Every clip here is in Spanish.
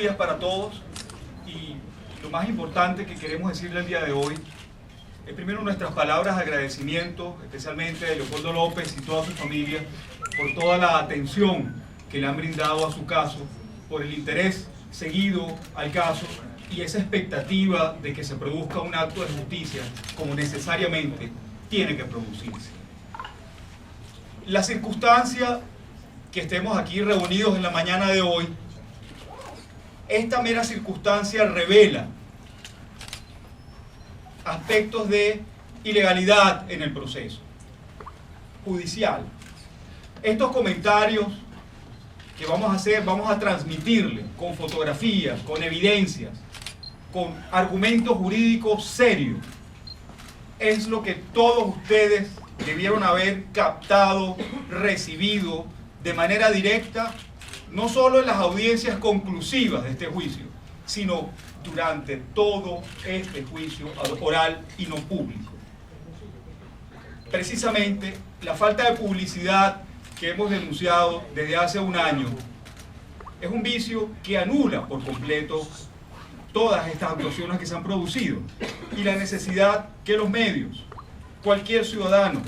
días para todos, y lo más importante que queremos decirle el día de hoy es primero nuestras palabras de agradecimiento, especialmente de Leopoldo López y toda su familia, por toda la atención que le han brindado a su caso, por el interés seguido al caso y esa expectativa de que se produzca un acto de justicia como necesariamente tiene que producirse. La circunstancia que estemos aquí reunidos en la mañana de hoy, esta mera circunstancia revela aspectos de ilegalidad en el proceso judicial. Estos comentarios que vamos a hacer, vamos a transmitirle con fotografías, con evidencias, con argumentos jurídicos serios. Es lo que todos ustedes debieron haber captado, recibido de manera directa, no solo en las audiencias conclusivas de este juicio, sino durante todo este juicio oral y no público. Precisamente, la falta de publicidad que hemos denunciado desde hace un año es un vicio que anula por completo todas estas actuaciones que se han producido, y la necesidad que los medios, cualquier ciudadano,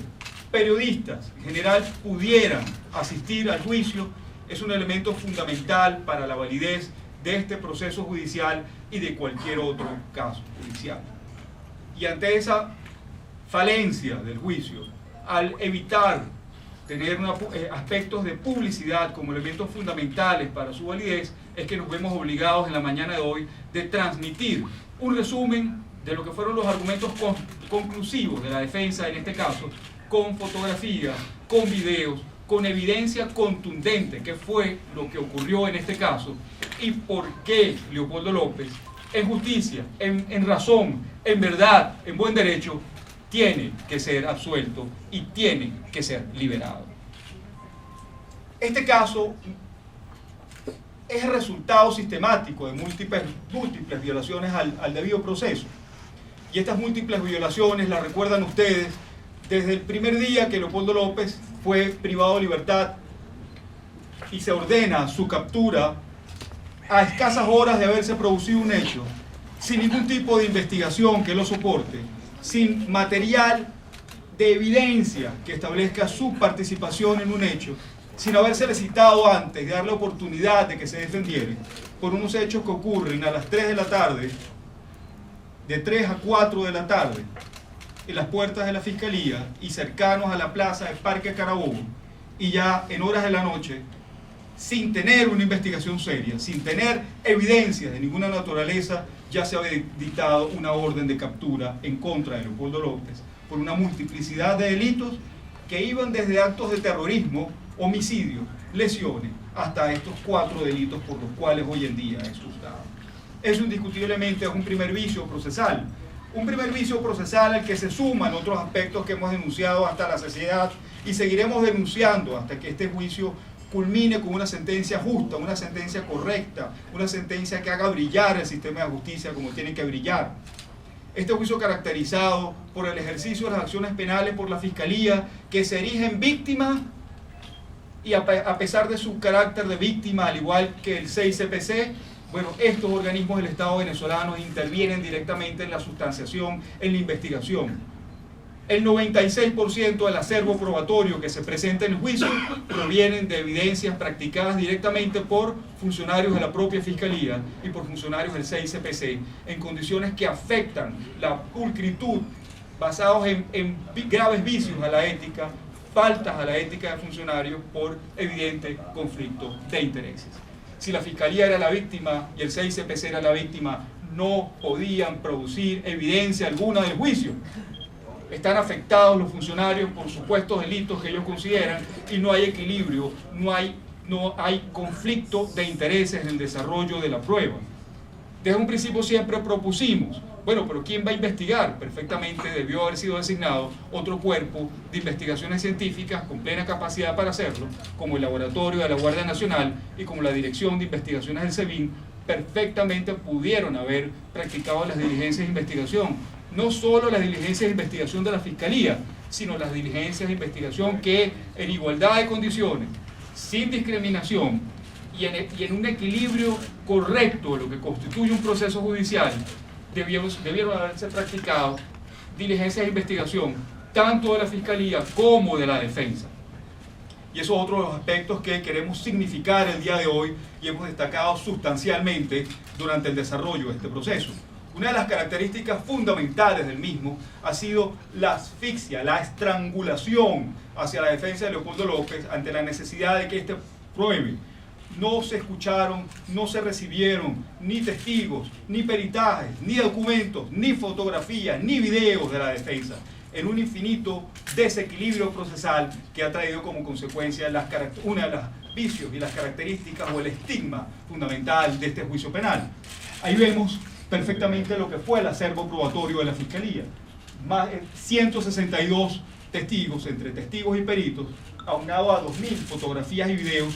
periodistas en general, pudieran asistir al juicio es un elemento fundamental para la validez de este proceso judicial y de cualquier otro caso judicial. Y ante esa falencia del juicio, al evitar tener aspectos de publicidad como elementos fundamentales para su validez, es que nos vemos obligados en la mañana de hoy de transmitir un resumen de lo que fueron los argumentos conclusivos de la defensa en este caso, con fotografías, con videos, con evidencia contundente que fue lo que ocurrió en este caso y por qué Leopoldo López, en justicia, en razón, en verdad, en buen derecho, tiene que ser absuelto y tiene que ser liberado. Este caso es el resultado sistemático de múltiples violaciones al debido proceso. Y estas múltiples violaciones las recuerdan ustedes desde el primer día que Leopoldo López fue privado de libertad y se ordena su captura a escasas horas de haberse producido un hecho, sin ningún tipo de investigación que lo soporte, sin material de evidencia que establezca su participación en un hecho, sin haberse citado antes de darle oportunidad de que se defendiera, por unos hechos que ocurren a las 3 de la tarde, de 3 a 4 de la tarde, en las puertas de la Fiscalía y cercanos a la plaza del Parque Carabobo, y ya en horas de la noche, sin tener una investigación seria, sin tener evidencias de ninguna naturaleza, ya se había dictado una orden de captura en contra de Leopoldo López por una multiplicidad de delitos que iban desde actos de terrorismo, homicidio, lesiones, hasta estos 4 delitos por los cuales hoy en día es juzgado. Eso indiscutiblemente es un primer vicio procesal. Un primer vicio procesal al que se suman otros aspectos que hemos denunciado hasta la saciedad y seguiremos denunciando hasta que este juicio culmine con una sentencia justa, una sentencia correcta, una sentencia que haga brillar el sistema de justicia como tiene que brillar. Este juicio caracterizado por el ejercicio de las acciones penales por la Fiscalía, que se erigen víctimas y a pesar de su carácter de víctima, al igual que el 6CPC, bueno, estos organismos del Estado venezolano intervienen directamente en la sustanciación, en la investigación. El 96% del acervo probatorio que se presenta en el juicio provienen de evidencias practicadas directamente por funcionarios de la propia Fiscalía y por funcionarios del 6CPC, en condiciones que afectan la pulcritud, basados en graves vicios a la ética, faltas a la ética de funcionarios por evidente conflicto de intereses. Si la Fiscalía era la víctima y el 6CPC era la víctima, no podían producir evidencia alguna del juicio. Están afectados los funcionarios por supuestos delitos que ellos consideran y no hay equilibrio, no hay conflicto de intereses en el desarrollo de la prueba. Desde un principio siempre propusimos, bueno, pero ¿quién va a investigar? Perfectamente debió haber sido designado otro cuerpo de investigaciones científicas con plena capacidad para hacerlo, como el Laboratorio de la Guardia Nacional y como la Dirección de Investigaciones del SEBIN, perfectamente pudieron haber practicado las diligencias de investigación. No solo las diligencias de investigación de la Fiscalía, sino las diligencias de investigación que en igualdad de condiciones, sin discriminación y en un equilibrio correcto de lo que constituye un proceso judicial, debieron haberse practicado diligencias de investigación tanto de la Fiscalía como de la Defensa. Y eso es otro de los aspectos que queremos significar el día de hoy y hemos destacado sustancialmente durante el desarrollo de este proceso. Una de las características fundamentales del mismo ha sido la asfixia, la estrangulación hacia la defensa de Leopoldo López ante la necesidad de que éste pruebe. No se escucharon, no se recibieron ni testigos, ni peritajes, ni documentos, ni fotografías, ni videos de la defensa, en un infinito desequilibrio procesal que ha traído como consecuencia una de los vicios y las características o el estigma fundamental de este juicio penal. Ahí vemos perfectamente lo que fue el acervo probatorio de la Fiscalía. Más de 162 testigos, entre testigos y peritos, aunado a 2.000 fotografías y videos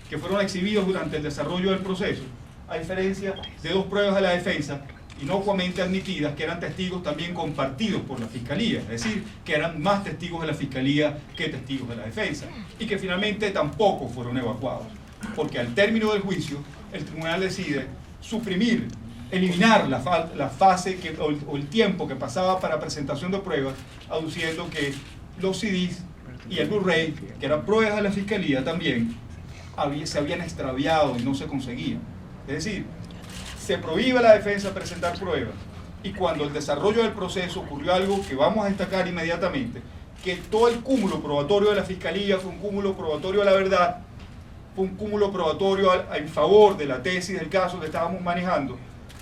que fueron exhibidos durante el desarrollo del proceso, a diferencia de 2 pruebas de la defensa inocuamente admitidas, que eran testigos también compartidos por la Fiscalía, es decir, que eran más testigos de la Fiscalía que testigos de la defensa, y que finalmente tampoco fueron evacuados, porque al término del juicio, el tribunal decide suprimir, eliminar la fase o el tiempo que pasaba para presentación de pruebas, aduciendo que los CDs y el Blu-ray, que eran pruebas de la Fiscalía también, se habían extraviado y no se conseguían. Es decir, se prohíbe a la defensa presentar pruebas, y cuando el desarrollo del proceso ocurrió algo que vamos a destacar inmediatamente, que todo el cúmulo probatorio de la Fiscalía fue un cúmulo probatorio de la verdad, fue un cúmulo probatorio en favor de la tesis del caso que estábamos manejando,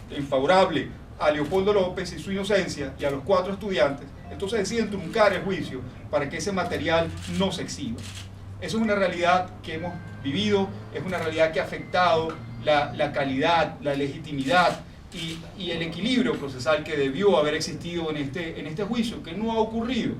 en favorable a Leopoldo López y su inocencia y a los 4 estudiantes. Entonces deciden truncar el juicio para que ese material no se exhiba. Eso es una realidad que hemos vivido, es una realidad que ha afectado la calidad, la legitimidad y el equilibrio procesal que debió haber existido en este juicio, que no ha ocurrido.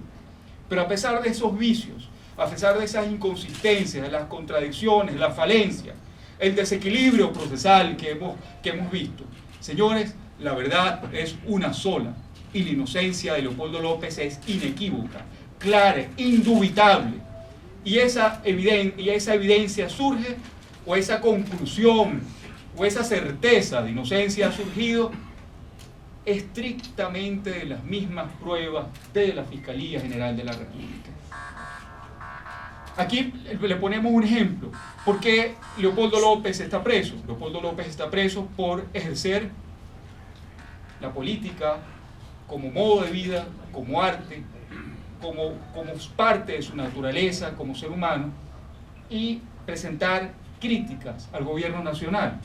Pero a pesar de esos vicios, a pesar de esas inconsistencias, de las contradicciones, las falencias, el desequilibrio procesal que hemos visto, señores, la verdad es una sola, y la inocencia de Leopoldo López es inequívoca, clara, indubitable. Y esa evidencia surge, o esa conclusión, o esa certeza de inocencia ha surgido estrictamente de las mismas pruebas de la Fiscalía General de la República. Aquí le ponemos un ejemplo. ¿Por qué Leopoldo López está preso? Leopoldo López está preso por ejercer la política como modo de vida, como arte, como parte de su naturaleza como ser humano, y presentar críticas al gobierno nacional,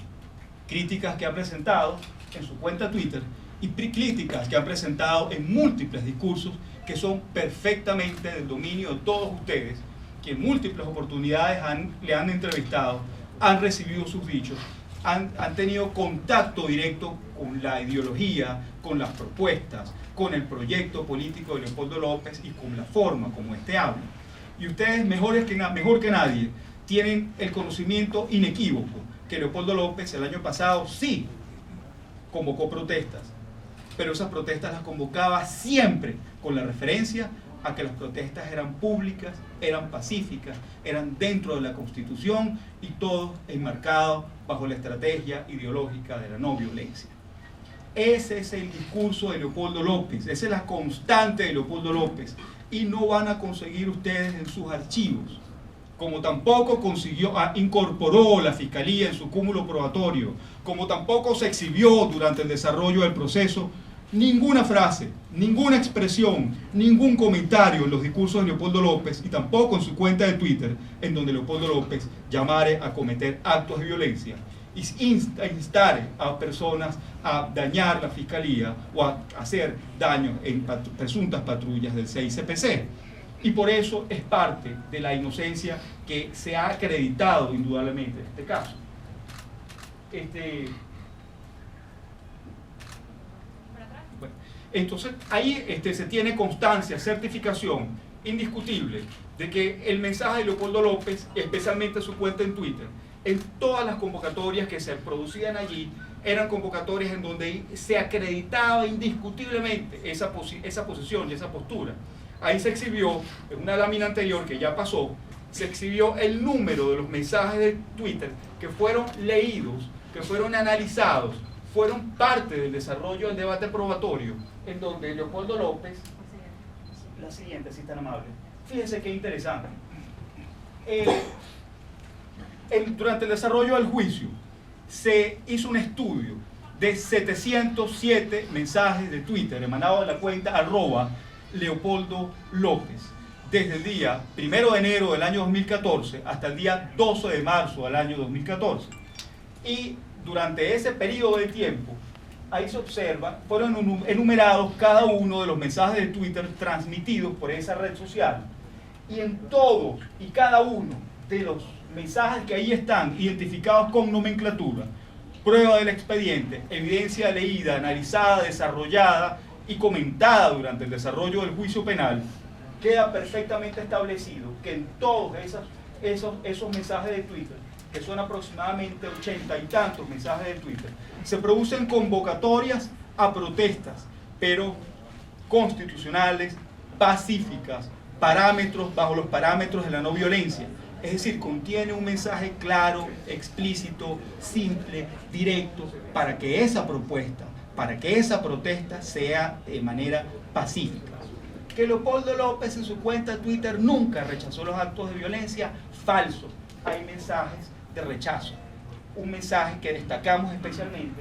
críticas que ha presentado en su cuenta Twitter y críticas que ha presentado en múltiples discursos que son perfectamente del dominio de todos ustedes, que en múltiples oportunidades le han entrevistado, han recibido sus dichos, han tenido contacto directo con la ideología, con las propuestas, con el proyecto político de Leopoldo López y con la forma como éste habla. Y ustedes, mejor que nadie, tienen el conocimiento inequívoco que Leopoldo López el año pasado sí convocó protestas, pero esas protestas las convocaba siempre con la referencia a que las protestas eran públicas, eran pacíficas, eran dentro de la Constitución y todo enmarcado bajo la estrategia ideológica de la no violencia. Ese es el discurso de Leopoldo López, esa es la constante de Leopoldo López, y no van a conseguir ustedes en sus archivos, como tampoco incorporó la Fiscalía en su cúmulo probatorio, como tampoco se exhibió durante el desarrollo del proceso, ninguna frase, ninguna expresión, ningún comentario en los discursos de Leopoldo López, y tampoco en su cuenta de Twitter, en donde Leopoldo López llamare a cometer actos de violencia y instare a personas a dañar la Fiscalía o a hacer daño en presuntas patrullas del CICPC. Y por eso es parte de la inocencia que se ha acreditado indudablemente en este caso. Bueno, entonces ahí se tiene constancia, certificación indiscutible de que el mensaje de Leopoldo López, especialmente su cuenta en Twitter, en todas las convocatorias que se producían allí, eran convocatorias en donde se acreditaba indiscutiblemente esa posición y esa postura. Ahí se exhibió en una lámina anterior que ya pasó se exhibió el número de los mensajes de Twitter que fueron leídos, que fueron analizados, fueron parte del desarrollo del debate probatorio, en donde Leopoldo López, la siguiente, si tan amable, fíjense qué interesante. Durante el desarrollo del juicio se hizo un estudio de 707 mensajes de Twitter emanados de la cuenta @Leopoldo López, desde el día 1 de enero del año 2014 hasta el día 12 de marzo del año 2014. Y durante ese periodo de tiempo, ahí se observa, fueron enumerados cada uno de los mensajes de Twitter transmitidos por esa red social. Y en todos y cada uno de los mensajes que ahí están identificados con nomenclatura, prueba del expediente, evidencia leída, analizada, desarrollada y comentada durante el desarrollo del juicio penal, queda perfectamente establecido que en todos esos mensajes de Twitter, que son aproximadamente 80 y tantos mensajes de Twitter, se producen convocatorias a protestas, pero constitucionales, pacíficas, bajo los parámetros de la no violencia. Es decir, contiene un mensaje claro, explícito, simple, directo, para que esa propuesta, para que esa protesta sea de manera pacífica. Que Leopoldo López en su cuenta de Twitter nunca rechazó los actos de violencia, falso. Hay mensajes de rechazo. Un mensaje que destacamos especialmente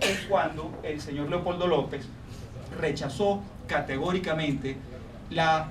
es cuando el señor Leopoldo López rechazó categóricamente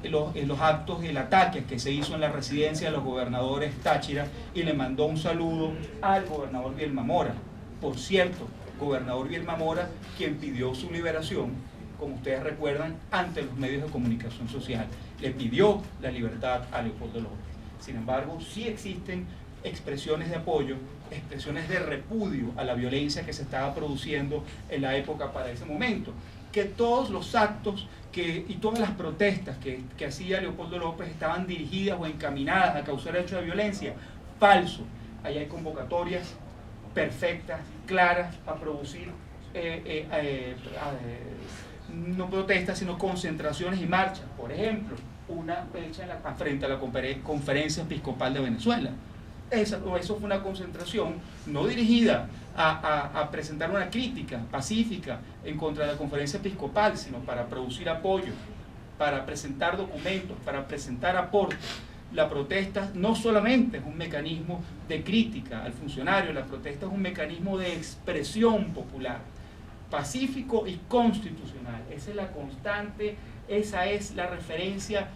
los actos y el ataque que se hizo en la residencia de los gobernadores Táchira y le mandó un saludo al gobernador Bielma Mora. Por cierto, gobernador Bielma Mora, quien pidió su liberación, como ustedes recuerdan, ante los medios de comunicación social. Le pidió la libertad a Leopoldo López. Sin embargo, sí existen expresiones de apoyo, expresiones de repudio a la violencia que se estaba produciendo en la época para ese momento. Que todos los actos y todas las protestas que hacía Leopoldo López estaban dirigidas o encaminadas a causar hechos de violencia. Falso. Ahí hay convocatorias perfectas, claras, a producir no protestas, sino concentraciones y marchas. Por ejemplo, una hecha frente a la Conferencia Episcopal de Venezuela. Eso fue una concentración no dirigida a presentar una crítica pacífica en contra de la Conferencia Episcopal, sino para producir apoyo, para presentar documentos, para presentar aportes. La protesta no solamente es un mecanismo de crítica al funcionario, la protesta es un mecanismo de expresión popular, pacífico y constitucional. Esa es la constante, esa es la referencia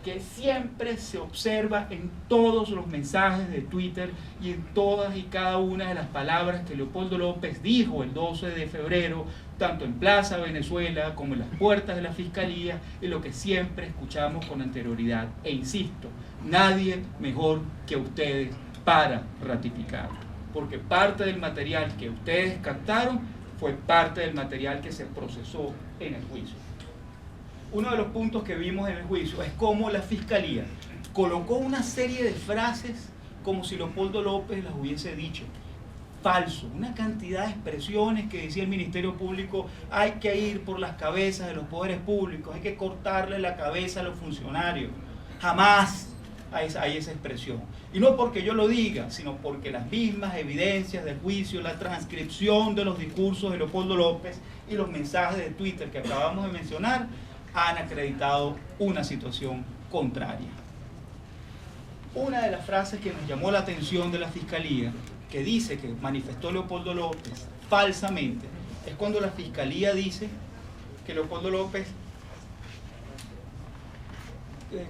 que siempre se observa en todos los mensajes de Twitter y en todas y cada una de las palabras que Leopoldo López dijo el 12 de febrero, tanto en Plaza Venezuela como en las puertas de la Fiscalía, y lo que siempre escuchamos con anterioridad. E insisto, nadie mejor que ustedes para ratificarlo, porque parte del material que ustedes captaron fue parte del material que se procesó en el juicio. Uno de los puntos que vimos en el juicio es cómo la Fiscalía colocó una serie de frases como si Leopoldo López las hubiese dicho. Falso. Una cantidad de expresiones que decía el Ministerio Público: hay que ir por las cabezas de los poderes públicos, hay que cortarle la cabeza a los funcionarios. Jamás hay esa expresión. Y no porque yo lo diga, sino porque las mismas evidencias del juicio, la transcripción de los discursos de Leopoldo López y los mensajes de Twitter que acabamos de mencionar han acreditado una situación contraria. Una de las frases que nos llamó la atención de la Fiscalía, que dice que manifestó Leopoldo López falsamente, es cuando la Fiscalía dice que Leopoldo López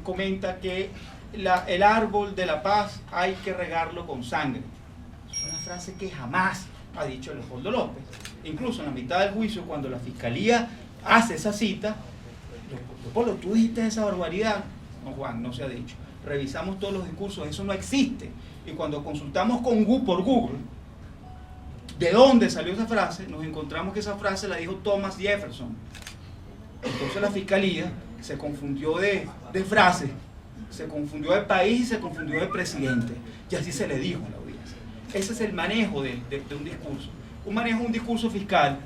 comenta que el árbol de la paz hay que regarlo con sangre. Es una frase que jamás ha dicho Leopoldo López. Incluso en la mitad del juicio, cuando la Fiscalía hace esa cita: Leopoldo, ¿tú dijiste esa barbaridad? No, Juan, no se ha dicho. Revisamos todos los discursos, eso no existe. Y cuando consultamos por Google de dónde salió esa frase, nos encontramos que esa frase la dijo Thomas Jefferson. Entonces la Fiscalía se confundió de frase, se confundió de país y se confundió de presidente. Y así se le dijo a la audiencia. Ese es el manejo de un discurso. Un manejo de un discurso fiscal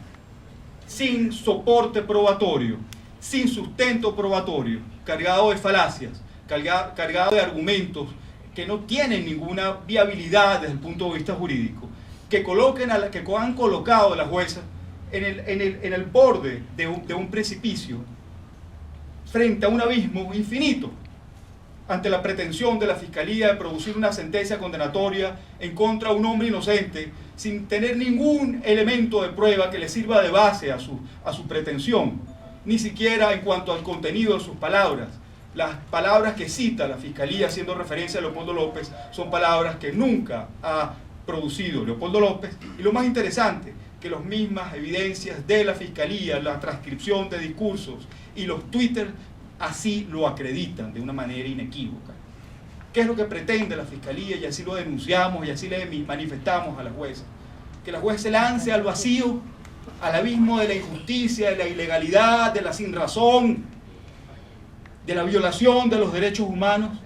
sin soporte probatorio, sin sustento probatorio, cargado de falacias, cargado de argumentos que no tienen ninguna viabilidad desde el punto de vista jurídico, que han colocado a la jueza en el borde de un precipicio, frente a un abismo infinito, ante la pretensión de la Fiscalía de producir una sentencia condenatoria en contra de un hombre inocente, sin tener ningún elemento de prueba que le sirva de base a su pretensión, ni siquiera en cuanto al contenido de sus palabras. Las palabras que cita la Fiscalía haciendo referencia a Leopoldo López son palabras que nunca ha producido Leopoldo López, y lo más interesante, que las mismas evidencias de la Fiscalía, la transcripción de discursos y los Twitter así lo acreditan de una manera inequívoca. ¿Qué es lo que pretende la Fiscalía? Y así lo denunciamos y así le manifestamos a la jueza. Que la jueza se lance al vacío, al abismo de la injusticia, de la ilegalidad, de la sinrazón, de la violación de los derechos humanos.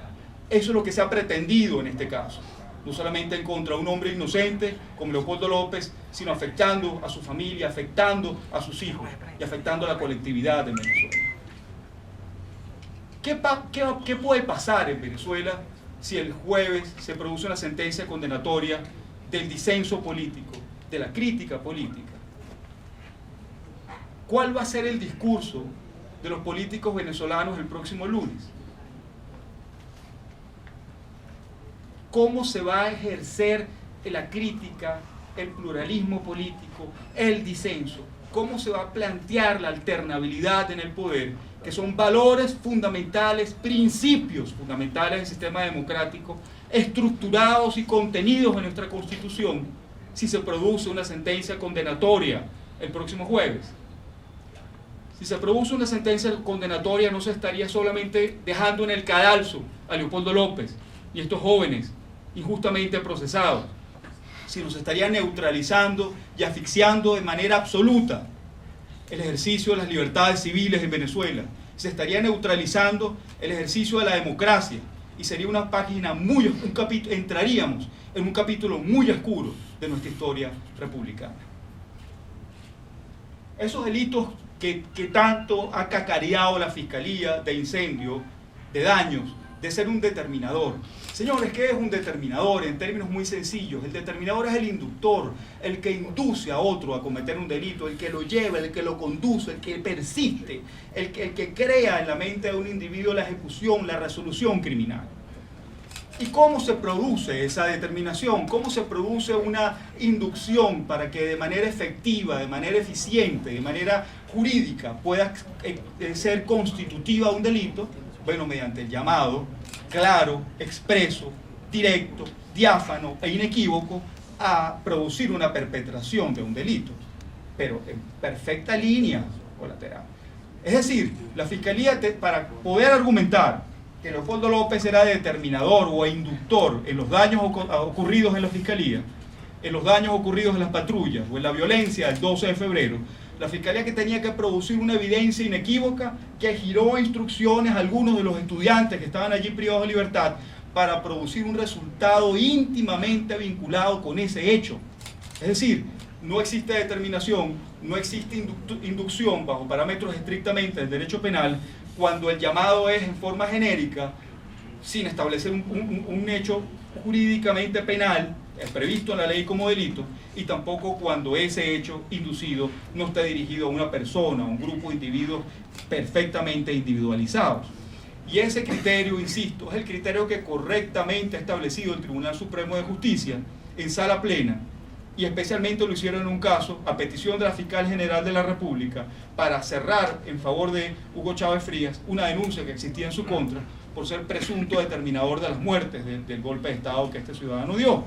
Eso es lo que se ha pretendido en este caso. No solamente en contra de un hombre inocente como Leopoldo López, sino afectando a su familia, afectando a sus hijos y afectando a la colectividad de Venezuela. ¿Qué puede pasar en Venezuela si el jueves se produce una sentencia condenatoria del disenso político, de la crítica política? ¿Cuál va a ser el discurso de los políticos venezolanos el próximo lunes? ¿Cómo se va a ejercer la crítica, el pluralismo político, el disenso? ¿Cómo se va a plantear la alternabilidad en el poder, que son valores fundamentales, principios fundamentales del sistema democrático, estructurados y contenidos en nuestra Constitución, si se produce una sentencia condenatoria el próximo jueves? Si se produce una sentencia condenatoria, no se estaría solamente dejando en el cadalso a Leopoldo López y estos jóvenes injustamente procesados, sino se estaría neutralizando y asfixiando de manera absoluta el ejercicio de las libertades civiles en Venezuela. Se estaría neutralizando el ejercicio de la democracia y sería una página entraríamos en un capítulo muy oscuro de nuestra historia republicana. Esos delitos que tanto ha cacareado la Fiscalía de incendio, de daños, de ser un determinador. Señores, ¿qué es un determinador? En términos muy sencillos, el determinador es el inductor, el que induce a otro a cometer un delito, el que lo lleva, el que lo conduce, el que persiste, el que crea en la mente de un individuo la ejecución, la resolución criminal. ¿Y cómo se produce esa determinación? ¿Cómo se produce una inducción para que de manera efectiva, de manera eficiente, de manera jurídica pueda ser constitutiva un delito? Bueno, mediante el llamado claro, expreso, directo, diáfano e inequívoco a producir una perpetración de un delito, pero en perfecta línea colateral. Es decir, la Fiscalía, para poder argumentar que Leopoldo López era determinador o inductor en los daños ocurridos en la Fiscalía, en los daños ocurridos en las patrullas o en la violencia del 12 de febrero, la Fiscalía que tenía que producir una evidencia inequívoca que giró instrucciones a algunos de los estudiantes que estaban allí privados de libertad para producir un resultado íntimamente vinculado con ese hecho. Es decir, no existe determinación, no existe inducción bajo parámetros estrictamente del derecho penal cuando el llamado es en forma genérica, sin establecer un hecho jurídicamente penal previsto en la ley como delito, y tampoco cuando ese hecho inducido no está dirigido a una persona, a un grupo de individuos perfectamente individualizados. Y ese criterio, insisto, es el criterio que correctamente ha establecido el Tribunal Supremo de Justicia en sala plena, y especialmente lo hicieron en un caso a petición de la Fiscal General de la República para cerrar en favor de Hugo Chávez Frías una denuncia que existía en su contra por ser presunto determinador de las muertes del golpe de Estado que este ciudadano dio.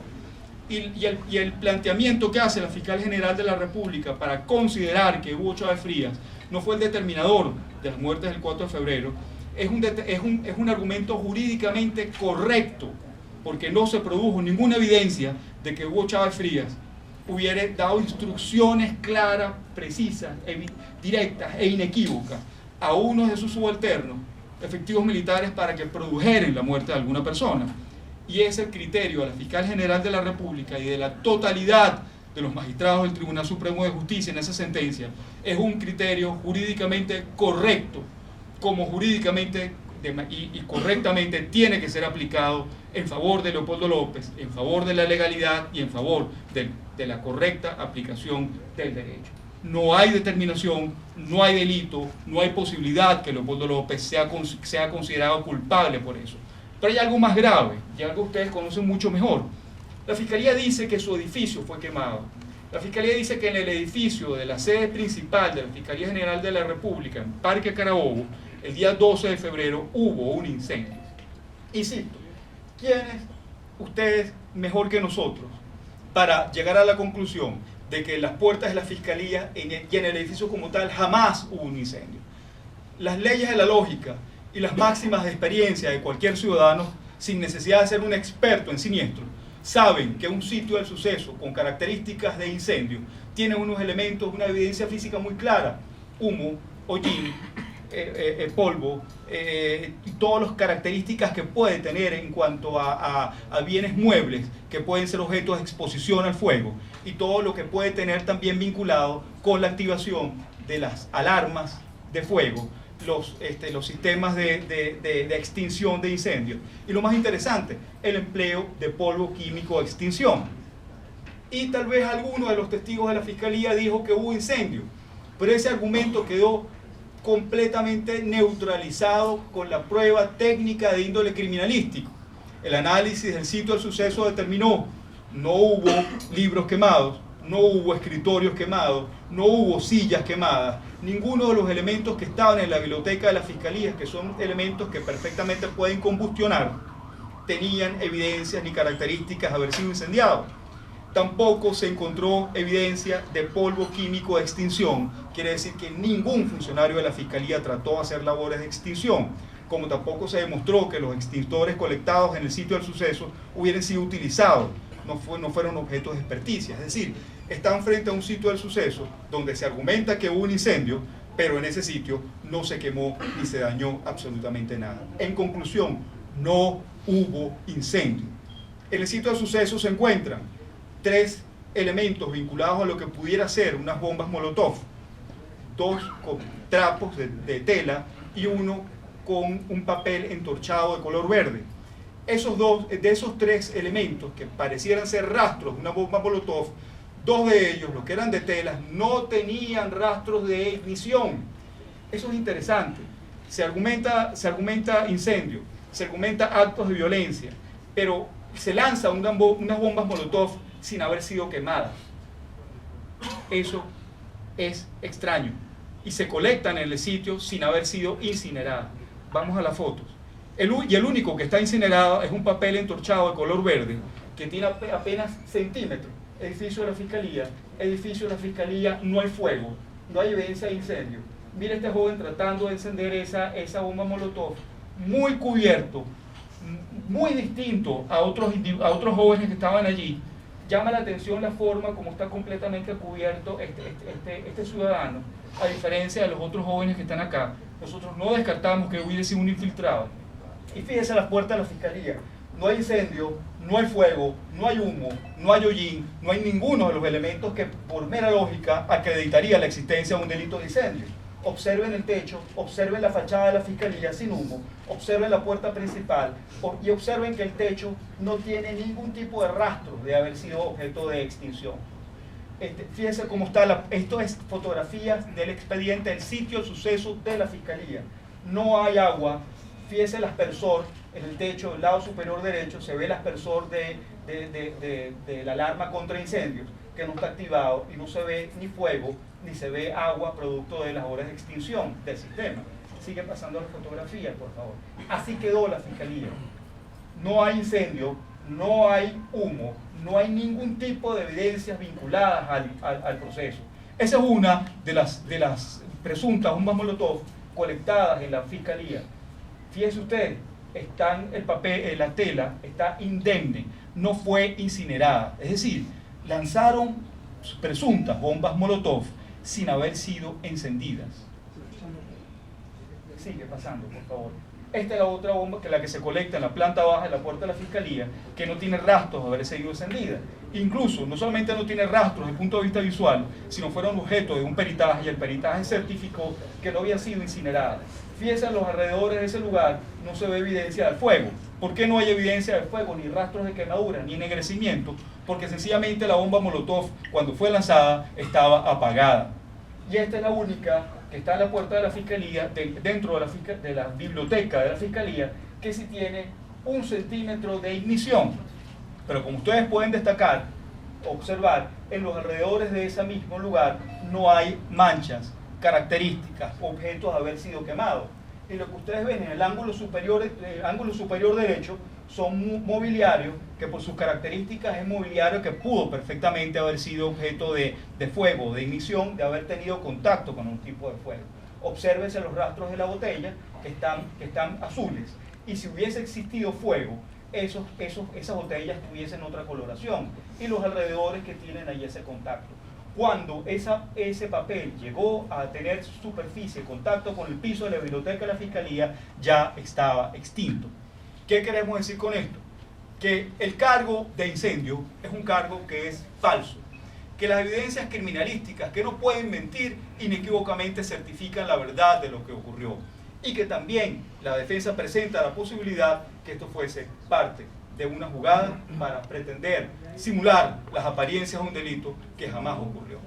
Y el planteamiento que hace la Fiscal General de la República para considerar que Hugo Chávez Frías no fue el determinador de las muertes del 4 de febrero es un argumento jurídicamente correcto, porque no se produjo ninguna evidencia de que Hugo Chávez Frías hubiera dado instrucciones claras, precisas, directas e inequívocas a uno de sus subalternos, efectivos militares, para que produjeran la muerte de alguna persona. Y ese criterio de la Fiscal General de la República y de la totalidad de los magistrados del Tribunal Supremo de Justicia en esa sentencia es un criterio jurídicamente correcto, como jurídicamente y correctamente tiene que ser aplicado en favor de Leopoldo López, en favor de la legalidad y en favor de la correcta aplicación del derecho. No hay determinación, no hay delito, no hay posibilidad que Leopoldo López sea considerado culpable por eso. Pero hay algo más grave, y algo que ustedes conocen mucho mejor. La Fiscalía dice que su edificio fue quemado. La Fiscalía dice que en el edificio de la sede principal de la Fiscalía General de la República, en Parque Carabobo, el día 12 de febrero hubo un incendio. Y cito, ¿quiénes ustedes mejor que nosotros para llegar a la conclusión de que en las puertas de la Fiscalía y en el edificio como tal jamás hubo un incendio? Las leyes de la lógica y las máximas de experiencia de cualquier ciudadano, sin necesidad de ser un experto en siniestro, saben que un sitio del suceso con características de incendio tiene unos elementos, una evidencia física muy clara: humo, hollín, polvo, y todas las características que puede tener en cuanto a bienes muebles que pueden ser objetos de exposición al fuego, y todo lo que puede tener también vinculado con la activación de las alarmas de fuego, los sistemas de extinción de incendios, y lo más interesante, el empleo de polvo químico de extinción. Y tal vez alguno de los testigos de la Fiscalía dijo que hubo incendio, pero ese argumento quedó completamente neutralizado con la prueba técnica de índole criminalístico. El análisis del sitio del suceso determinó: no hubo libros quemados, no hubo escritorios quemados, no hubo sillas quemadas, ninguno de los elementos que estaban en la biblioteca de la Fiscalía, que son elementos que perfectamente pueden combustionar, tenían evidencias ni características de haber sido incendiados. Tampoco se encontró evidencia de polvo químico de extinción, quiere decir que ningún funcionario de la Fiscalía trató de hacer labores de extinción, como tampoco se demostró que los extintores colectados en el sitio del suceso hubieran sido utilizados, no fueron objetos de experticia. Es decir, están frente a un sitio del suceso donde se argumenta que hubo un incendio, pero en ese sitio no se quemó ni se dañó absolutamente nada. En conclusión, no hubo incendio. En el sitio del suceso se encuentran 3 elementos vinculados a lo que pudiera ser unas bombas Molotov, 2 con trapos de tela y 1 con un papel entorchado de color verde. De esos 3 elementos que parecieran ser rastros de una bomba Molotov, 2 de ellos, los que eran de telas, no tenían rastros de ignición. Eso es interesante. Se argumenta incendio, se argumenta actos de violencia, pero se lanzan unas bombas Molotov sin haber sido quemadas. Eso es extraño. Y se colectan en el sitio sin haber sido incineradas. Vamos a las fotos. El único que está incinerado es un papel entorchado de color verde que tiene apenas centímetros. Edificio de la Fiscalía, no hay fuego, no hay evidencia de incendio. Mira este joven tratando de encender esa bomba Molotov, muy cubierto, muy distinto a otros jóvenes que estaban allí. Llama la atención la forma como está completamente cubierto este ciudadano, a diferencia de los otros jóvenes que están acá. Nosotros no descartamos que hubiese sido un infiltrado. Y fíjense las puertas de la Fiscalía. No hay incendio, no hay fuego, no hay humo, no hay hollín, no hay ninguno de los elementos que por mera lógica acreditaría la existencia de un delito de incendio. Observen el techo, observen la fachada de la Fiscalía sin humo, observen la puerta principal y observen que el techo no tiene ningún tipo de rastro de haber sido objeto de extinción. Fíjense cómo está, esto es fotografías del expediente, del sitio del suceso de la Fiscalía. No hay agua, fíjense el aspersor en el techo del lado superior derecho, se ve el aspersor de la alarma contra incendios, que no está activado, y no se ve ni fuego, ni se ve agua producto de las obras de extinción del sistema. Sigue pasando las fotografías, por favor. Así quedó la Fiscalía. No hay incendio, no hay humo, no hay ningún tipo de evidencias vinculadas al proceso. Esa es una de las presuntas bombas Molotov colectadas en la Fiscalía. Fíjense ustedes, el papel, la tela está indemne, no fue incinerada. Es decir, lanzaron presuntas bombas Molotov sin haber sido encendidas. Sigue pasando, por favor. Esta es la otra bomba, que es la que se colecta en la planta baja de la puerta de la Fiscalía, que no tiene rastros de haber sido encendida. Incluso, no solamente no tiene rastros desde el punto de vista visual, sino fueron objeto de un peritaje, y el peritaje certificó que no había sido incinerada. Fíjense, en los alrededores de ese lugar no se ve evidencia del fuego. ¿Por qué no hay evidencia del fuego, ni rastros de quemadura, ni ennegrecimiento? Porque sencillamente la bomba Molotov, cuando fue lanzada, estaba apagada. Y esta es la única que está en la puerta de la Fiscalía, dentro de la biblioteca de la Fiscalía, que sí tiene 1 centímetro de ignición. Pero como ustedes pueden destacar, observar, en los alrededores de ese mismo lugar no hay manchas características, objetos de haber sido quemados. Y lo que ustedes ven en el ángulo superior derecho son mobiliario que por sus características es mobiliario que pudo perfectamente haber sido objeto de fuego, de ignición, de haber tenido contacto con un tipo de fuego. Obsérvense los rastros de la botella que están azules, y si hubiese existido fuego, esas botellas tuviesen otra coloración, y los alrededores que tienen ahí ese contacto. Cuando ese papel llegó a tener superficie, contacto con el piso de la biblioteca de la Fiscalía, ya estaba extinto. ¿Qué queremos decir con esto? Que el cargo de incendio es un cargo que es falso, que las evidencias criminalísticas, que no pueden mentir, inequívocamente certifican la verdad de lo que ocurrió, y que también la defensa presenta la posibilidad que esto fuese parte de una jugada para pretender simular las apariencias de un delito que jamás ocurrió.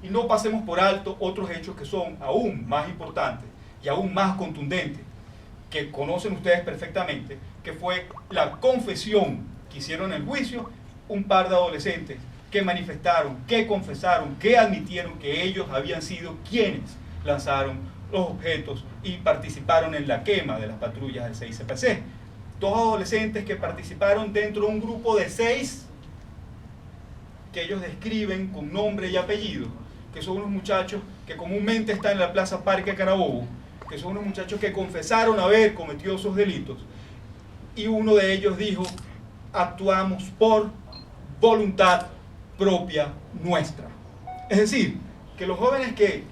Y no pasemos por alto otros hechos que son aún más importantes y aún más contundentes, que conocen ustedes perfectamente, que fue la confesión que hicieron en el juicio un par de adolescentes que manifestaron, que confesaron, que admitieron que ellos habían sido quienes lanzaron los objetos y participaron en la quema de las patrullas del 6CPC. 2 adolescentes que participaron dentro de un grupo de 6 que ellos describen con nombre y apellido, que son unos muchachos que comúnmente están en la Plaza Parque Carabobo, que son unos muchachos que confesaron haber cometido esos delitos, y uno de ellos dijo: actuamos por voluntad propia nuestra. Es decir, que los jóvenes que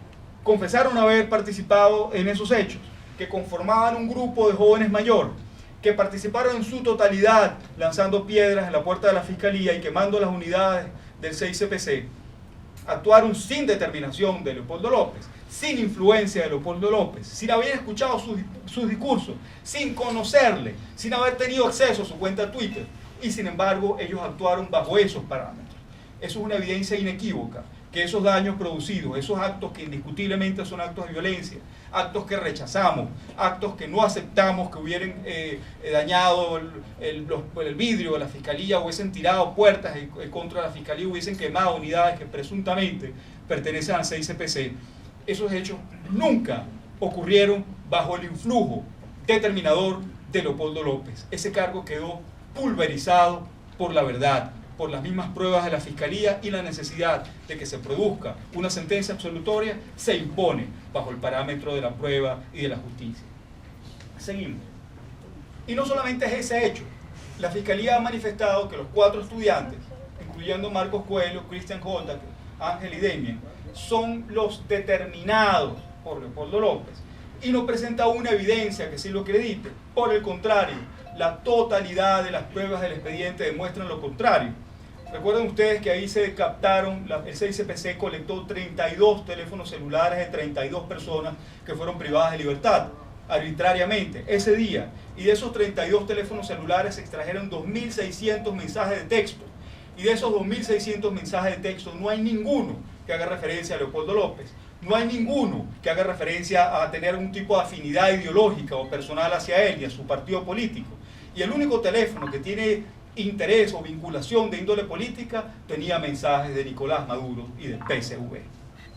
confesaron haber participado en esos hechos, que conformaban un grupo de jóvenes mayor, que participaron en su totalidad lanzando piedras en la puerta de la Fiscalía y quemando las unidades del 6CPC, actuaron sin determinación de Leopoldo López, sin influencia de Leopoldo López, sin haber escuchado sus discursos, sin conocerle, sin haber tenido acceso a su cuenta Twitter, y sin embargo ellos actuaron bajo esos parámetros. Eso es una evidencia inequívoca, que esos daños producidos, esos actos que indiscutiblemente son actos de violencia, actos que rechazamos, actos que no aceptamos que hubieran dañado el vidrio de la Fiscalía, hubiesen tirado puertas contra la Fiscalía, hubiesen quemado unidades que presuntamente pertenecen al 6CPC, esos hechos nunca ocurrieron bajo el influjo determinador de Leopoldo López. Ese cargo quedó pulverizado por la verdad, por las mismas pruebas de la Fiscalía, y la necesidad de que se produzca una sentencia absolutoria se impone bajo el parámetro de la prueba y de la justicia. Seguimos. Y no solamente es ese hecho. La Fiscalía ha manifestado que los 4 estudiantes, incluyendo Marcos Coelho, Cristian Jota, Ángel y Demian, son los determinados por Leopoldo López, y no presenta una evidencia que sí lo acredite. Por el contrario, la totalidad de las pruebas del expediente demuestran lo contrario. Recuerden ustedes que ahí se captaron, el 6CPC colectó 32 teléfonos celulares de 32 personas que fueron privadas de libertad arbitrariamente ese día, y de esos 32 teléfonos celulares se extrajeron 2.600 mensajes de texto, y de esos 2.600 mensajes de texto no hay ninguno que haga referencia a Leopoldo López, no hay ninguno que haga referencia a tener un tipo de afinidad ideológica o personal hacia él y a su partido político. Y el único teléfono que tiene interés o vinculación de índole política tenía mensajes de Nicolás Maduro y del PSV.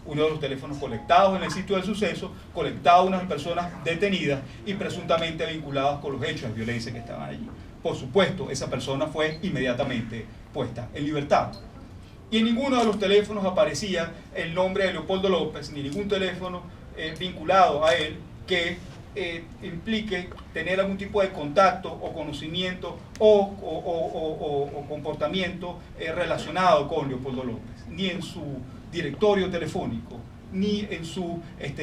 Uno de los teléfonos colectados en el sitio del suceso, colectado a unas personas detenidas y presuntamente vinculadas con los hechos de violencia que estaban allí. Por supuesto, esa persona fue inmediatamente puesta en libertad. Y en ninguno de los teléfonos aparecía el nombre de Leopoldo López, ni ningún teléfono vinculado a él que implique tener algún tipo de contacto o conocimiento o comportamiento relacionado con Leopoldo López, ni en su directorio telefónico, ni en sus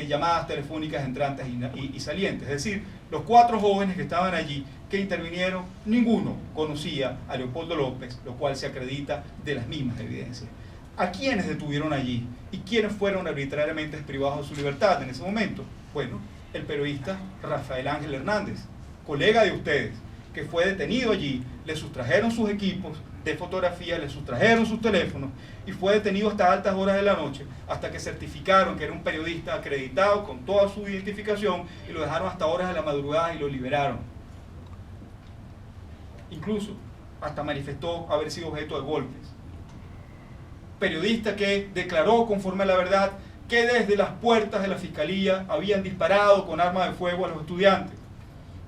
llamadas telefónicas entrantes y salientes. Es decir, Los 4 jóvenes que estaban allí, que intervinieron, ninguno conocía a Leopoldo López, lo cual se acredita de las mismas evidencias. ¿A quiénes detuvieron allí? ¿Y quiénes fueron arbitrariamente privados de su libertad en ese momento? Bueno, el periodista Rafael Ángel Hernández, colega de ustedes, que fue detenido allí, le sustrajeron sus equipos de fotografía, le sustrajeron sus teléfonos y fue detenido hasta altas horas de la noche, hasta que certificaron que era un periodista acreditado con toda su identificación y lo dejaron hasta horas de la madrugada y lo liberaron. Incluso hasta manifestó haber sido objeto de golpes. Periodista que declaró conforme a la verdad que desde las puertas de la fiscalía habían disparado con armas de fuego a los estudiantes,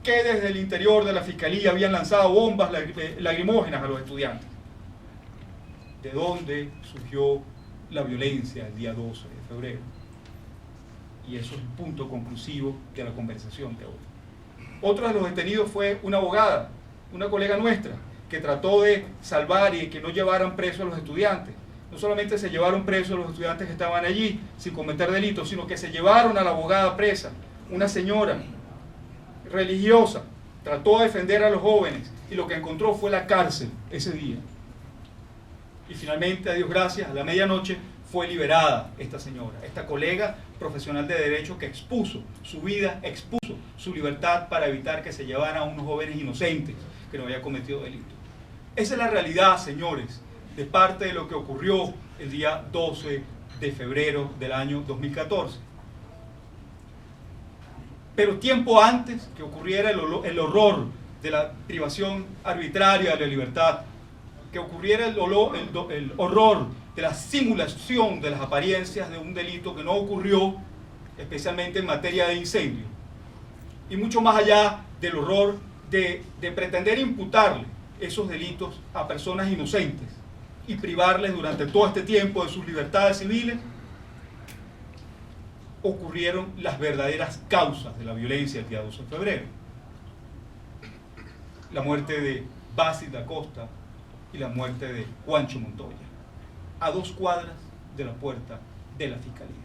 que desde el interior de la fiscalía habían lanzado bombas lacrimógenas a los estudiantes. ¿De dónde surgió la violencia el día 12 de febrero? Y eso es el punto conclusivo de la conversación de hoy. Otro de los detenidos fue una abogada, una colega nuestra, que trató de salvar y que no llevaran presos a los estudiantes. No solamente se llevaron presos a los estudiantes que estaban allí sin cometer delitos, sino que se llevaron a la abogada presa, una señora religiosa, trató de defender a los jóvenes y lo que encontró fue la cárcel ese día. Y finalmente, a Dios gracias, a la medianoche fue liberada esta señora, esta colega profesional de derecho que expuso su vida, expuso su libertad para evitar que se llevaran a unos jóvenes inocentes que no habían cometido delito. Esa es la realidad, señores, de parte de lo que ocurrió el día 12 de febrero del año 2014. Pero tiempo antes que ocurriera el horror de la privación arbitraria de la libertad, que ocurriera el horror de la simulación de las apariencias de un delito que no ocurrió, especialmente en materia de incendio, y mucho más allá del horror de pretender imputarle esos delitos a personas inocentes y privarles durante todo este tiempo de sus libertades civiles, ocurrieron las verdaderas causas de la violencia el día 12 de febrero. La muerte de Basil da Costa y la muerte de Juancho Montoya, a 2 cuadras de la puerta de la Fiscalía.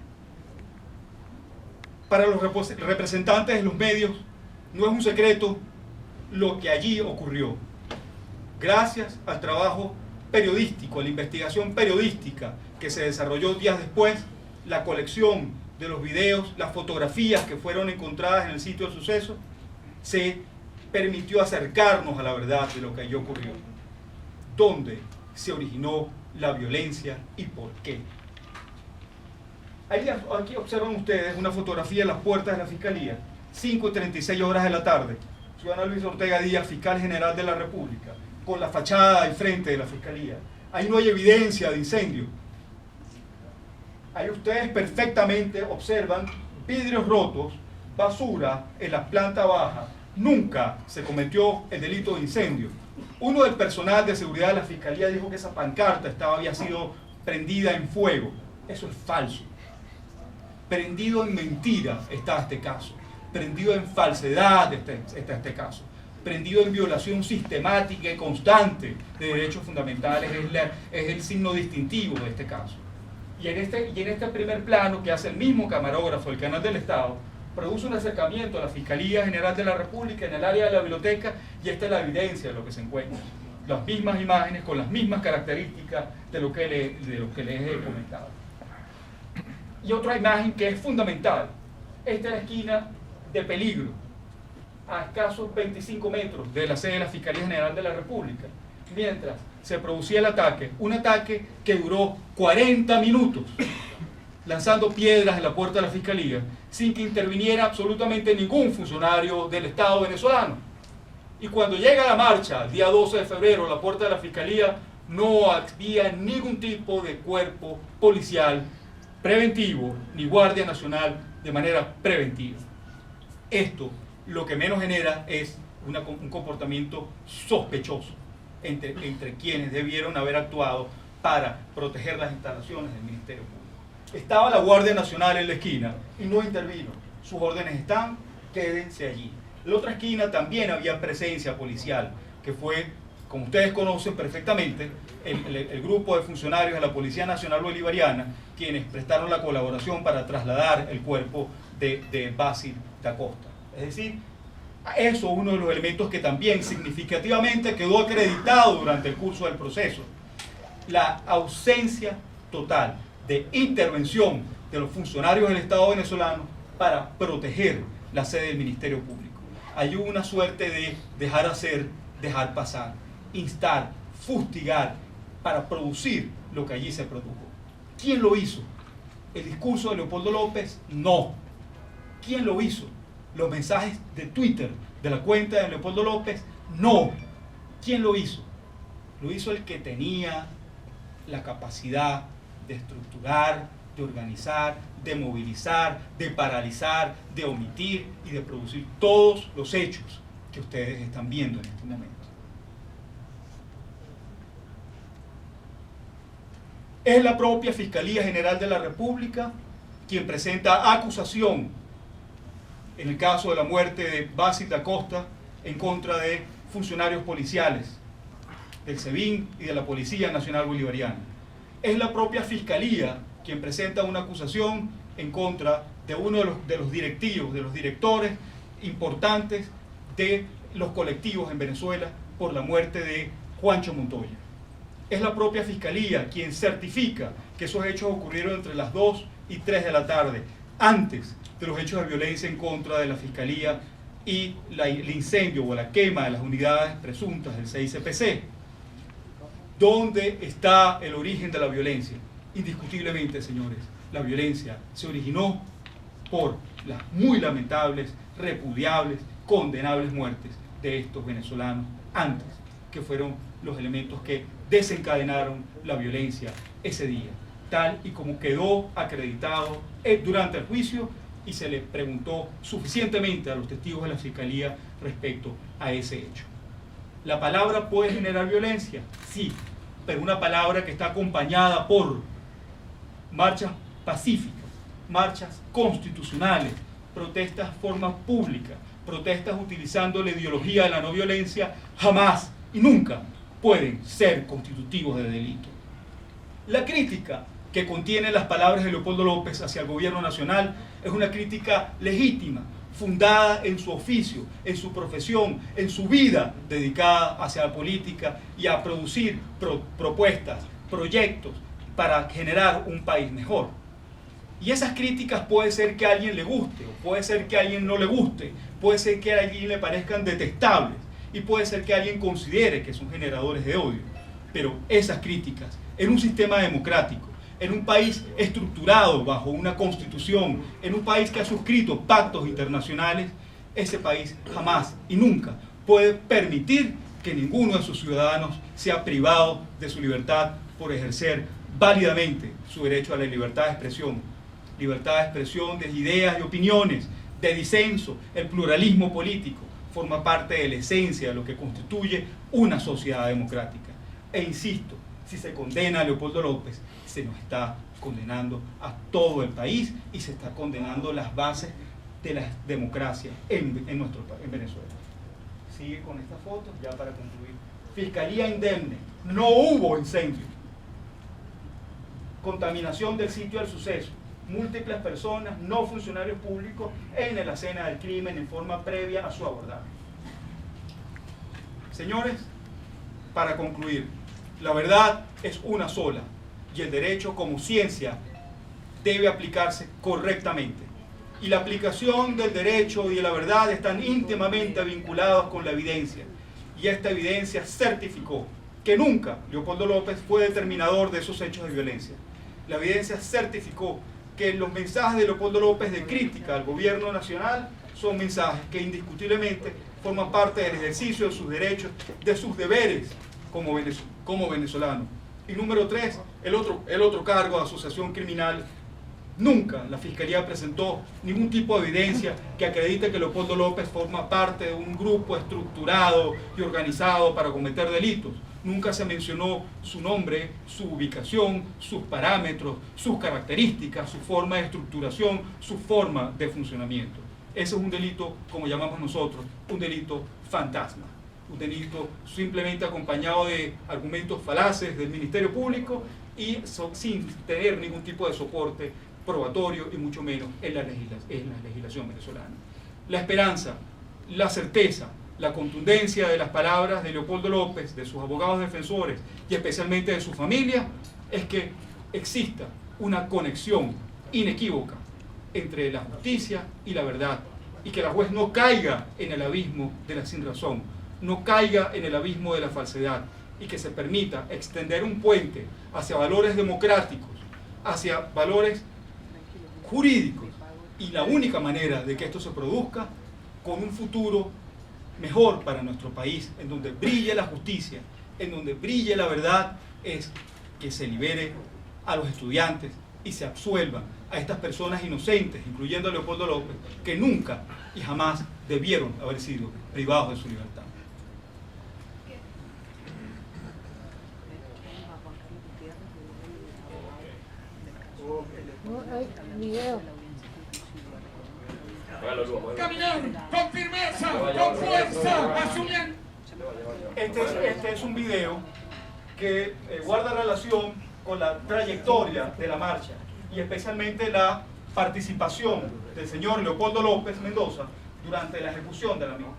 Para los representantes de los medios, no es un secreto lo que allí ocurrió. Gracias al trabajo periodístico, a la investigación periodística que se desarrolló días después, la colección de los videos, las fotografías que fueron encontradas en el sitio del suceso, se permitió acercarnos a la verdad de lo que allí ocurrió. ¿Dónde se originó la violencia y por qué? Aquí observan ustedes una fotografía de las puertas de la Fiscalía, 5:36 horas de la tarde. Ciudadano Luis Ortega Díaz, fiscal general de la República, con la fachada al frente de la Fiscalía. Ahí no hay evidencia de incendio. Ahí ustedes perfectamente observan vidrios rotos, basura en la planta baja. Nunca se cometió el delito de incendio. Uno del personal de seguridad de la Fiscalía dijo que esa pancarta había sido prendida en fuego. Eso es falso. Prendido en mentira está este caso. Prendido en falsedad está este caso. Prendido en violación sistemática y constante de derechos fundamentales es el signo distintivo de este caso. Y en este primer plano que hace el mismo camarógrafo del Canal del Estado, produce un acercamiento a la Fiscalía General de la República en el área de la biblioteca, y esta es la evidencia de lo que se encuentra. Las mismas imágenes con las mismas características de lo que les he comentado. Y otra imagen que es fundamental. Esta es la esquina de peligro, a escasos 25 metros de la sede de la Fiscalía General de la República, mientras se producía el ataque, un ataque que duró 40 minutos, lanzando piedras en la puerta de la Fiscalía, sin que interviniera absolutamente ningún funcionario del Estado venezolano. Y cuando llega la marcha, el día 12 de febrero, a la puerta de la Fiscalía, no había ningún tipo de cuerpo policial preventivo, ni Guardia Nacional de manera preventiva. Esto lo que menos genera es un comportamiento sospechoso entre quienes debieron haber actuado para proteger las instalaciones del Ministerio Público. Estaba la Guardia Nacional en la esquina y no intervino. Sus órdenes están, quédense allí. En la otra esquina también había presencia policial, que fue, como ustedes conocen perfectamente, el grupo de funcionarios de la Policía Nacional Bolivariana, quienes prestaron la colaboración para trasladar el cuerpo de Basil da Costa. Es decir, Eso es uno de los elementos que también significativamente quedó acreditado durante el curso del proceso. La ausencia total de intervención de los funcionarios del Estado venezolano para proteger la sede del Ministerio Público. Hay una suerte de dejar hacer, dejar pasar, instar, fustigar para producir lo que allí se produjo. ¿Quién lo hizo? ¿El discurso de Leopoldo López? No. ¿Quién lo hizo? ¿Los mensajes de Twitter de la cuenta de Leopoldo López? No. ¿Quién lo hizo? Lo hizo el que tenía la capacidad de estructurar, de organizar, de movilizar, de paralizar, de omitir y de producir todos los hechos que ustedes están viendo en este momento. Es la propia Fiscalía General de la República quien presenta acusación en el caso de la muerte de Basil da Costa en contra de funcionarios policiales del SEBIN y de la Policía Nacional Bolivariana. Es la propia Fiscalía quien presenta una acusación en contra de uno de los directivos, de los directores importantes de los colectivos en Venezuela por la muerte de Juancho Montoya. Es la propia Fiscalía quien certifica que esos hechos ocurrieron entre las 2 y 3 de la tarde, antes de los hechos de violencia en contra de la Fiscalía y el incendio o la quema de las unidades presuntas del CICPC. ¿Dónde está el origen de la violencia? Indiscutiblemente, señores, la violencia se originó por las muy lamentables, repudiables, condenables muertes de estos venezolanos antes, que fueron los elementos que desencadenaron la violencia ese día, tal y como quedó acreditado durante el juicio y se le preguntó suficientemente a los testigos de la Fiscalía respecto a ese hecho. ¿La palabra puede generar violencia? Sí, pero una palabra que está acompañada por marchas pacíficas, marchas constitucionales, protestas de forma pública, protestas utilizando la ideología de la no violencia, jamás y nunca pueden ser constitutivos de delito. La crítica que contiene las palabras de Leopoldo López hacia el gobierno nacional es una crítica legítima, fundada en su oficio, en su profesión, en su vida dedicada hacia la política y a producir propuestas, proyectos para generar un país mejor. Y esas críticas puede ser que a alguien le guste, o puede ser que a alguien no le guste, puede ser que a alguien le parezcan detestables, y puede ser que alguien considere que son generadores de odio. Pero esas críticas, en un sistema democrático, en un país estructurado bajo una constitución, en un país que ha suscrito pactos internacionales, ese país jamás y nunca puede permitir que ninguno de sus ciudadanos sea privado de su libertad por ejercer válidamente su derecho a la libertad de expresión de ideas y opiniones, de disenso. El pluralismo político forma parte de la esencia de lo que constituye una sociedad democrática. E insisto, si se condena a Leopoldo López, se nos está condenando a todo el país y se está condenando las bases de la democracia en Venezuela. Sigue con esta foto, ya para concluir. Fiscalía indemne. No hubo incendio. Contaminación del sitio del suceso. Múltiples personas, no funcionarios públicos, en la escena del crimen en forma previa a su abordaje. Señores, para concluir, la verdad es una sola y el derecho como ciencia debe aplicarse correctamente. Y la aplicación del derecho y de la verdad están íntimamente vinculados con la evidencia. Y esta evidencia certificó que nunca Leopoldo López fue determinador de esos hechos de violencia. La evidencia certificó que los mensajes de Leopoldo López de crítica al gobierno nacional son mensajes que indiscutiblemente forman parte del ejercicio de sus derechos, de sus deberes como venezolano. Y número 3, el otro cargo de asociación criminal. Nunca la Fiscalía presentó ningún tipo de evidencia que acredite que Leopoldo López forma parte de un grupo estructurado y organizado para cometer delitos. Nunca se mencionó su nombre, su ubicación, sus parámetros, sus características, su forma de estructuración, su forma de funcionamiento. Ese es un delito, como llamamos nosotros, un delito fantasma. Un delito simplemente acompañado de argumentos falaces del Ministerio Público y sin tener ningún tipo de soporte probatorio y mucho menos en la legislación venezolana. La esperanza la certeza, la contundencia de las palabras de Leopoldo López, de sus abogados defensores y especialmente de su familia, es que exista una conexión inequívoca entre la justicia y la verdad, y que la juez no caiga en el abismo de la sinrazón, no caiga en el abismo de la falsedad, y que se permita extender un puente hacia valores democráticos, hacia valores jurídicos, y la única manera de que esto se produzca con un futuro mejor para nuestro país, en donde brille la justicia, en donde brille la verdad, es que se libere a los estudiantes y se absuelva a estas personas inocentes, incluyendo a Leopoldo López, que nunca y jamás debieron haber sido privados de su libertad. Caminar con firmeza, con fuerza, asumiendo. Este es un video que guarda relación con la trayectoria de la marcha y especialmente la participación del señor Leopoldo López Mendoza durante la ejecución de la misma.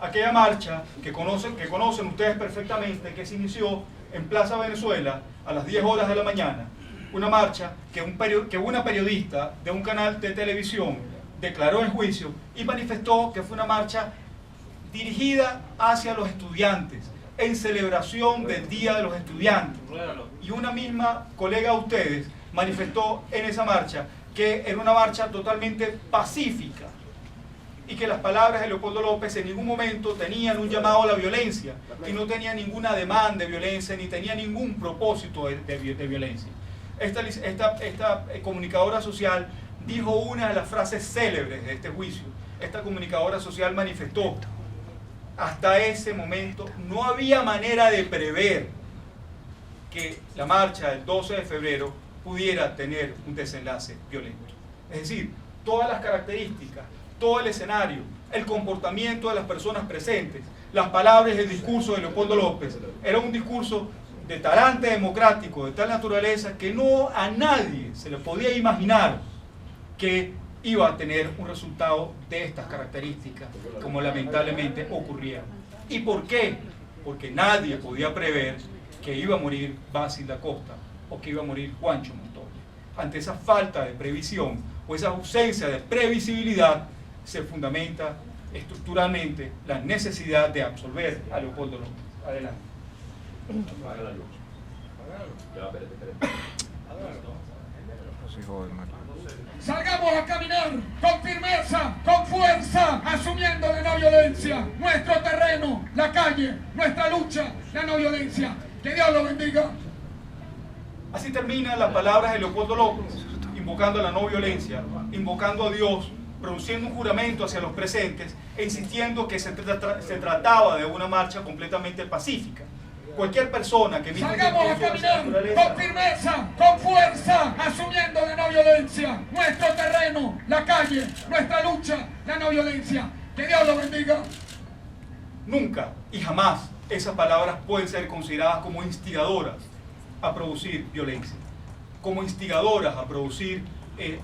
Aquella marcha que conocen ustedes perfectamente, que se inició en Plaza Venezuela a las 10 horas de la mañana. Una marcha que una periodista de un canal de televisión declaró en juicio y manifestó que fue una marcha dirigida hacia los estudiantes, en celebración del Día de los Estudiantes. Y una misma colega de ustedes manifestó en esa marcha que era una marcha totalmente pacífica y que las palabras de Leopoldo López en ningún momento tenían un llamado a la violencia y no tenía ninguna demanda de violencia ni tenía ningún propósito de violencia. Esta comunicadora social dijo una de las frases célebres de este juicio. Esta comunicadora social manifestó: hasta ese momento no había manera de prever que la marcha del 12 de febrero pudiera tener un desenlace violento. Es decir, todas las características, todo el escenario, el comportamiento de las personas presentes, las palabras y el discurso de Leopoldo López, era un discurso de talante democrático, de tal naturaleza que no a nadie se le podía imaginar que iba a tener un resultado de estas características, como lamentablemente ocurría. ¿Y por qué? Porque nadie podía prever que iba a morir Basil da Costa o que iba a morir Juancho Montoya. Ante esa falta de previsión o esa ausencia de previsibilidad, se fundamenta estructuralmente la necesidad de absolver a Leopoldo López. Adelante. Apaga la luz. Salgamos a caminar con firmeza, con fuerza, asumiendo la no violencia. Nuestro terreno, la calle, nuestra lucha, la no violencia. Que Dios lo bendiga. Así terminan las palabras de Leopoldo López, invocando a la no violencia, invocando a Dios, pronunciando un juramento hacia los presentes e insistiendo que se trataba de una marcha completamente pacífica. Cualquier persona que salgamos a caminar con firmeza, con fuerza, asumiendo la no violencia. Nuestro terreno, la calle, nuestra lucha, la no violencia. Que Dios lo bendiga. Nunca y jamás esas palabras pueden ser consideradas como instigadoras a producir violencia, como instigadoras a producir,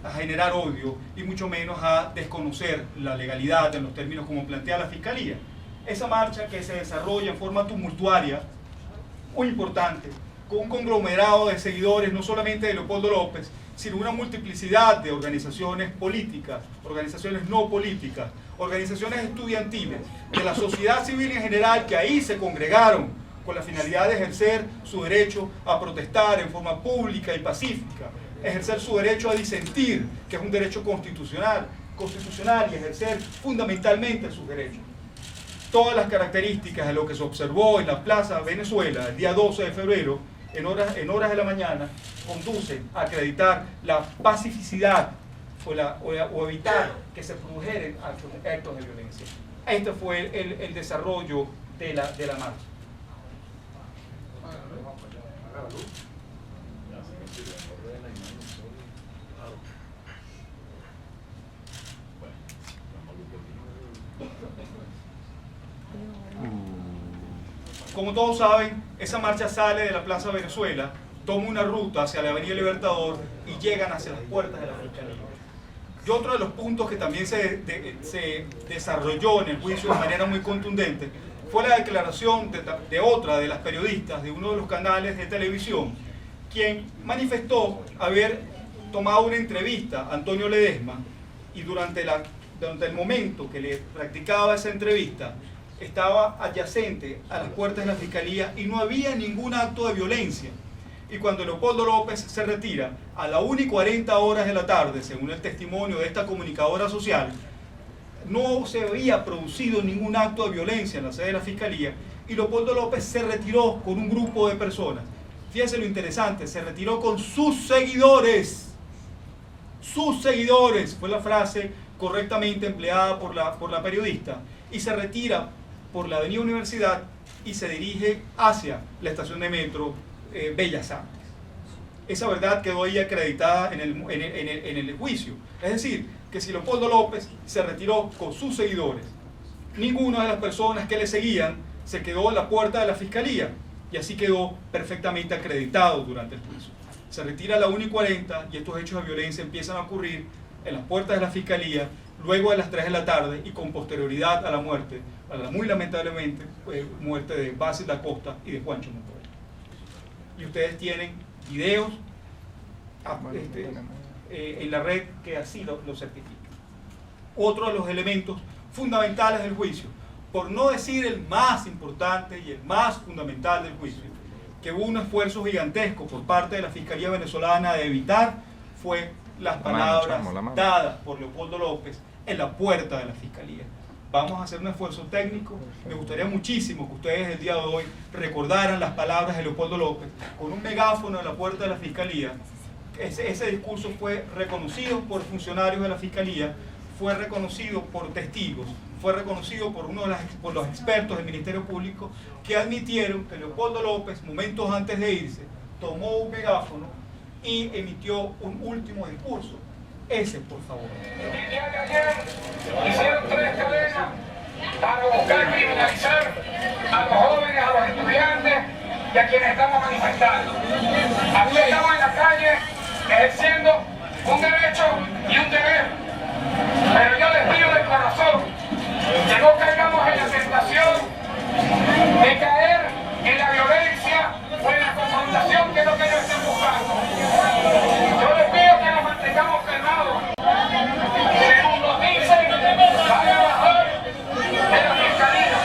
a generar odio y mucho menos a desconocer la legalidad en los términos como plantea la Fiscalía. Esa marcha que se desarrolla en forma tumultuaria, muy importante, con un conglomerado de seguidores no solamente de Leopoldo López, sino una multiplicidad de organizaciones políticas, organizaciones no políticas, organizaciones estudiantiles, de la sociedad civil en general, que ahí se congregaron con la finalidad de ejercer su derecho a protestar en forma pública y pacífica, ejercer su derecho a disentir, que es un derecho constitucional y ejercer fundamentalmente sus derechos. Todas las características de lo que se observó en la Plaza Venezuela el día 12 de febrero, en horas de la mañana, conducen a acreditar la pacificidad o evitar que se produjeran actos de violencia. Este fue el desarrollo de la marcha. Como todos saben, esa marcha sale de la Plaza Venezuela, toma una ruta hacia la Avenida Libertador y llegan hacia las puertas de la Fiscalía. Y otro de los puntos que también se desarrolló en el juicio de manera muy contundente fue la declaración de otra de las periodistas de uno de los canales de televisión, quien manifestó haber tomado una entrevista a Antonio Ledesma y durante el momento que le practicaba esa entrevista estaba adyacente a las puertas de la Fiscalía y no había ningún acto de violencia. Y cuando Leopoldo López se retira a la 1:40 de la tarde, según el testimonio de esta comunicadora social, no se había producido ningún acto de violencia en la sede de la Fiscalía y Leopoldo López se retiró con un grupo de personas. Fíjense lo interesante, se retiró con sus seguidores. Sus seguidores, fue la frase correctamente empleada por la periodista, y se retira por la avenida Universidad y se dirige hacia la estación de metro Bellas Artes. Esa verdad quedó ahí acreditada en el juicio. Es decir, que si Leopoldo López se retiró con sus seguidores, ninguna de las personas que le seguían se quedó en la puerta de la Fiscalía, y así quedó perfectamente acreditado durante el juicio. Se retira a la 1:40 y estos hechos de violencia empiezan a ocurrir en las puertas de la Fiscalía luego de las 3 de la tarde y con posterioridad a la muerte, a la muy lamentablemente muerte de Basil da Costa y de Juancho Montoya. Y ustedes tienen videos en la red que así lo certifican. Otro de los elementos fundamentales del juicio, por no decir el más importante y el más fundamental del juicio, que hubo un esfuerzo gigantesco por parte de la Fiscalía venezolana de evitar, fue las palabras dadas por Leopoldo López en la puerta de la Fiscalía. Vamos a hacer un esfuerzo técnico. Me gustaría muchísimo que ustedes el día de hoy recordaran las palabras de Leopoldo López con un megáfono en la puerta de la Fiscalía. Ese discurso fue reconocido por funcionarios de la Fiscalía, fue reconocido por testigos, fue reconocido por por los expertos del Ministerio Público, que admitieron que Leopoldo López, momentos antes de irse, tomó un megáfono y emitió un último discurso. Ese, por favor. El día de ayer hicieron 3 cadenas para buscar criminalizar a los jóvenes, a los estudiantes y a quienes estamos manifestando. Aquí estamos en la calle ejerciendo un derecho y un deber. Pero yo les pido de corazón que no caigamos en la tentación de caer en la violencia o en la confrontación, que es lo que ellos están buscando. Yo les pido que nos mantengamos calmados. Según nos dicen, van a bajar de la Fiscalía.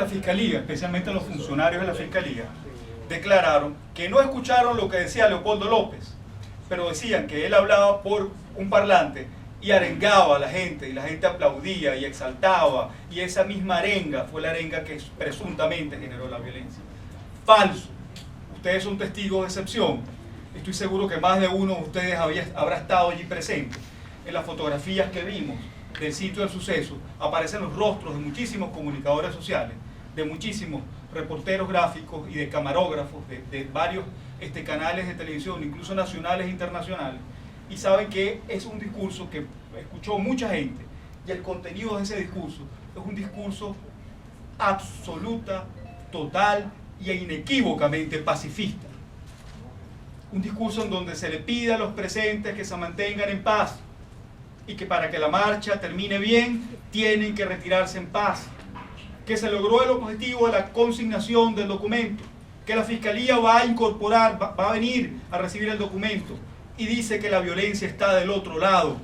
Fiscalía, especialmente los funcionarios de la Fiscalía, declararon que no escucharon lo que decía Leopoldo López, pero decían que él hablaba por un parlante y arengaba a la gente, y la gente aplaudía y exaltaba, y esa misma arenga fue la arenga que presuntamente generó la violencia. Falso. Ustedes son testigos de excepción. Estoy seguro que más de uno de ustedes habrá estado allí presente. En las fotografías que vimos del sitio del suceso aparecen los rostros de muchísimos comunicadores sociales, de muchísimos reporteros gráficos y de camarógrafos de varios canales de televisión, incluso nacionales e internacionales, y saben que es un discurso que escuchó mucha gente, y el contenido de ese discurso es un discurso absoluta, total e inequívocamente pacifista. Un discurso en donde se le pide a los presentes que se mantengan en paz, y que para que la marcha termine bien tienen que retirarse en paz, que se logró el objetivo de la consignación del documento, que la Fiscalía va a incorporar, va a venir a recibir el documento, y dice que la violencia está del otro lado.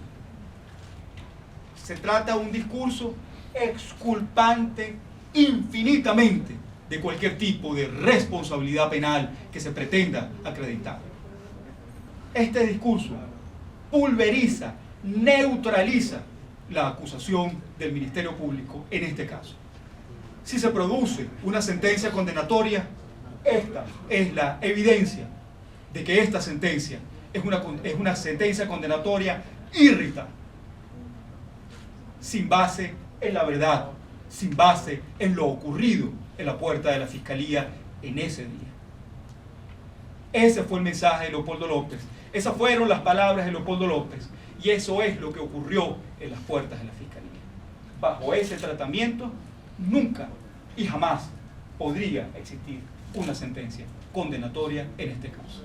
Se trata de un discurso exculpante infinitamente de cualquier tipo de responsabilidad penal que se pretenda acreditar. Este discurso pulveriza, neutraliza la acusación del Ministerio Público en este caso. Si se produce una sentencia condenatoria, esta es la evidencia de que esta sentencia es una sentencia condenatoria írrita, sin base en la verdad, sin base en lo ocurrido en la puerta de la Fiscalía en ese día. Ese fue el mensaje de Leopoldo López, esas fueron las palabras de Leopoldo López, y eso es lo que ocurrió en las puertas de la Fiscalía. Bajo ese tratamiento, nunca y jamás podría existir una sentencia condenatoria en este caso.